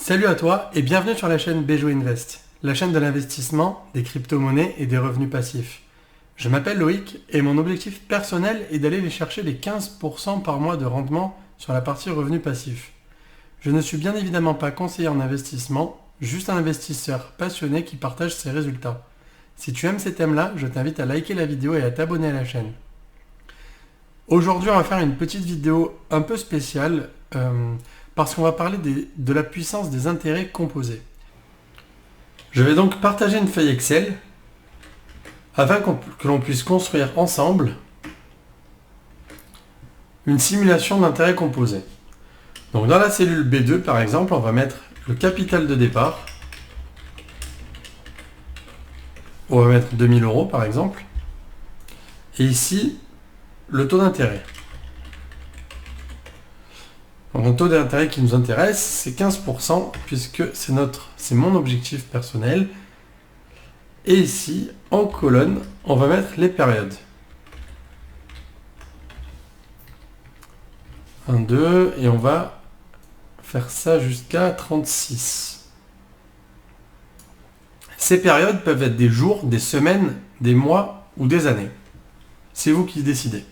Salut à toi et bienvenue sur la chaîne Bejo Invest, la chaîne de l'investissement, des crypto-monnaies et des revenus passifs. Je m'appelle Loïc et mon objectif personnel est d'aller les chercher les 15% par mois de rendement sur la partie revenus passifs. Je ne suis bien évidemment pas conseiller en investissement, juste un investisseur passionné qui partage ses résultats. Si tu aimes ces thèmes-là, je t'invite à liker la vidéo et à t'abonner à la chaîne. Aujourd'hui, on va faire une petite vidéo un peu spéciale parce qu'on va parler de la puissance des intérêts composés. Je vais donc partager une feuille Excel afin que l'on puisse construire ensemble une simulation d'intérêts composés. Donc dans la cellule B2 par exemple, on va mettre le capital de départ. On va mettre 2000 € par exemple. Et ici, le taux d'intérêt. Donc le taux d'intérêt qui nous intéresse, c'est 15% puisque c'est mon objectif personnel. Et ici, en colonne, on va mettre les périodes. 1, 2, et on va faire ça jusqu'à 36. Ces périodes peuvent être des jours, des semaines, des mois ou des années. C'est vous qui décidez.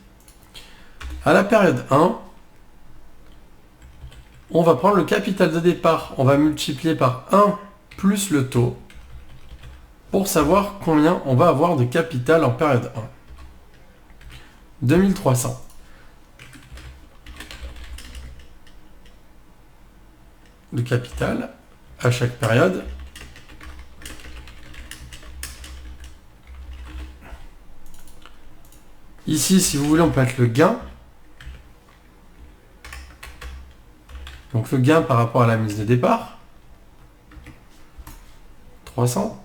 À la période 1, on va prendre le capital de départ, on va multiplier par 1 plus le taux pour savoir combien on va avoir de capital en période 1. 2300. Le capital à chaque période. Ici, si vous voulez, on peut mettre le gain. Donc le gain par rapport à la mise de départ. 300.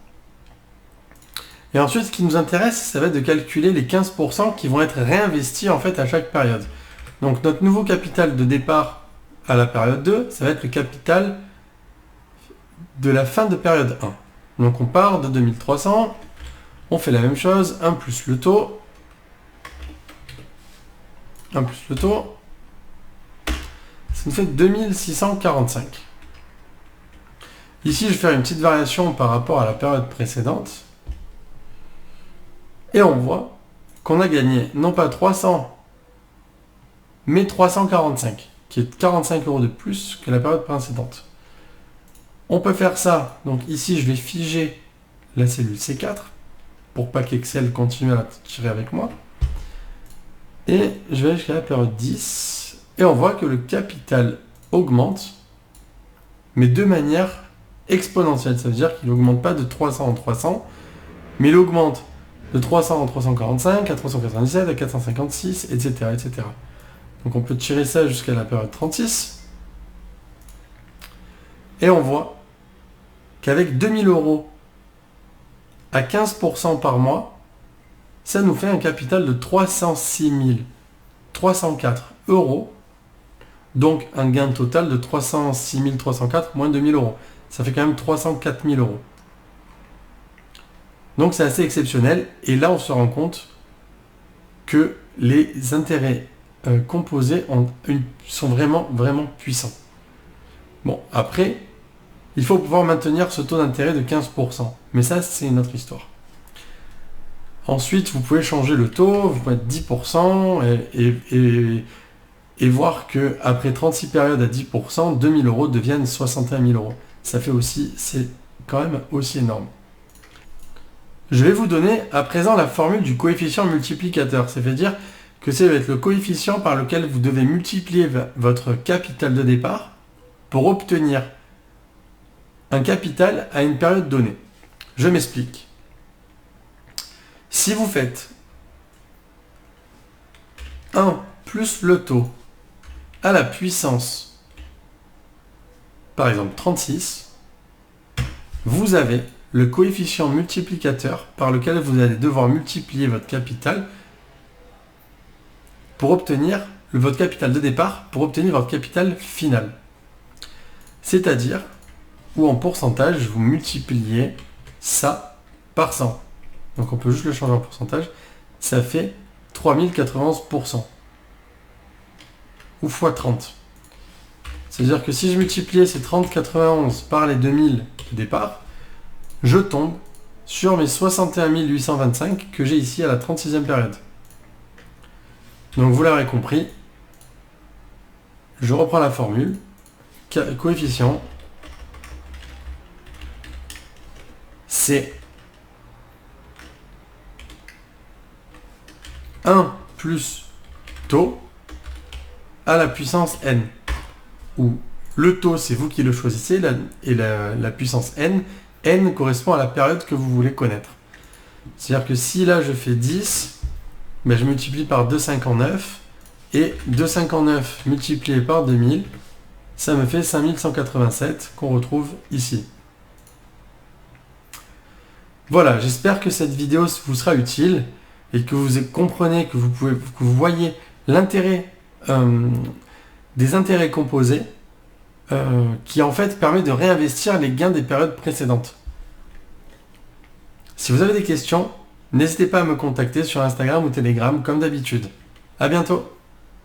Et ensuite, ce qui nous intéresse, ça va être de calculer les 15% qui vont être réinvestis en fait à chaque période. Donc notre nouveau capital de départ à la période 2, ça va être le capital de la fin de période 1. Donc on part de 2300, on fait la même chose, 1 plus le taux, 1 plus le taux, ça nous fait 2645. Ici, je vais faire une petite variation par rapport à la période précédente. Et on voit qu'on a gagné non pas 300, mais 345, qui est 45 € de plus que la période précédente. On peut faire ça. Donc ici, je vais figer la cellule C4 pour pas qu'Excel continue à la tirer avec moi. Et je vais aller jusqu'à la période 10. Et on voit que le capital augmente, mais de manière exponentielle. Ça veut dire qu'il n'augmente pas de 300 en 300, mais il augmente de 300 en 345, à 397, à 456, etc., etc. Donc on peut tirer ça jusqu'à la période 36. Et on voit qu'avec 2000 € à 15% par mois, ça nous fait un capital de 306 304 €. Donc un gain total de 306 304 moins 2000 €. Ça fait quand même 304 000 €. Donc c'est assez exceptionnel. Et là, on se rend compte que les intérêts composés sont vraiment, vraiment puissants. Bon, après, il faut pouvoir maintenir ce taux d'intérêt de 15%. Mais ça, c'est une autre histoire. Ensuite, vous pouvez changer le taux, vous pouvez mettre 10% et voir qu'après 36 périodes à 10%, 2000 € deviennent 61 000 €. Ça fait aussi, c'est quand même aussi énorme. Je vais vous donner à présent la formule du coefficient multiplicateur. Ça veut dire que ça va être le coefficient par lequel vous devez multiplier votre capital de départ pour obtenir un capital à une période donnée. Je m'explique. Si vous faites 1 plus le taux à la puissance, par exemple 36, vous avez le coefficient multiplicateur par lequel vous allez devoir multiplier votre capital pour obtenir votre capital de départ, pour obtenir votre capital final. C'est-à-dire, ou en pourcentage, vous multipliez ça par 100. Donc on peut juste le changer en pourcentage. Ça fait 3091%. Ou x 30. Ça C'est-à-dire que si je multipliais ces 30,91 par les 2000 au départ, je tombe sur mes 61 825 que j'ai ici à la 36e période. Donc vous l'aurez compris, je reprends la formule, coefficient, c'est 1 plus taux à la puissance n, où le taux c'est vous qui le choisissez et la puissance n correspond à la période que vous voulez connaître. C'est-à-dire que si là je fais 10, ben je multiplie par 2,59 et 2,59 multiplié par 2000, ça me fait 5187 qu'on retrouve ici. Voilà, j'espère que cette vidéo vous sera utile et que vous comprenez, que vous voyez l'intérêt des intérêts composés qui en fait permet de réinvestir les gains des périodes précédentes. Si vous avez des questions, n'hésitez pas à me contacter sur Instagram ou Telegram comme d'habitude. À bientôt!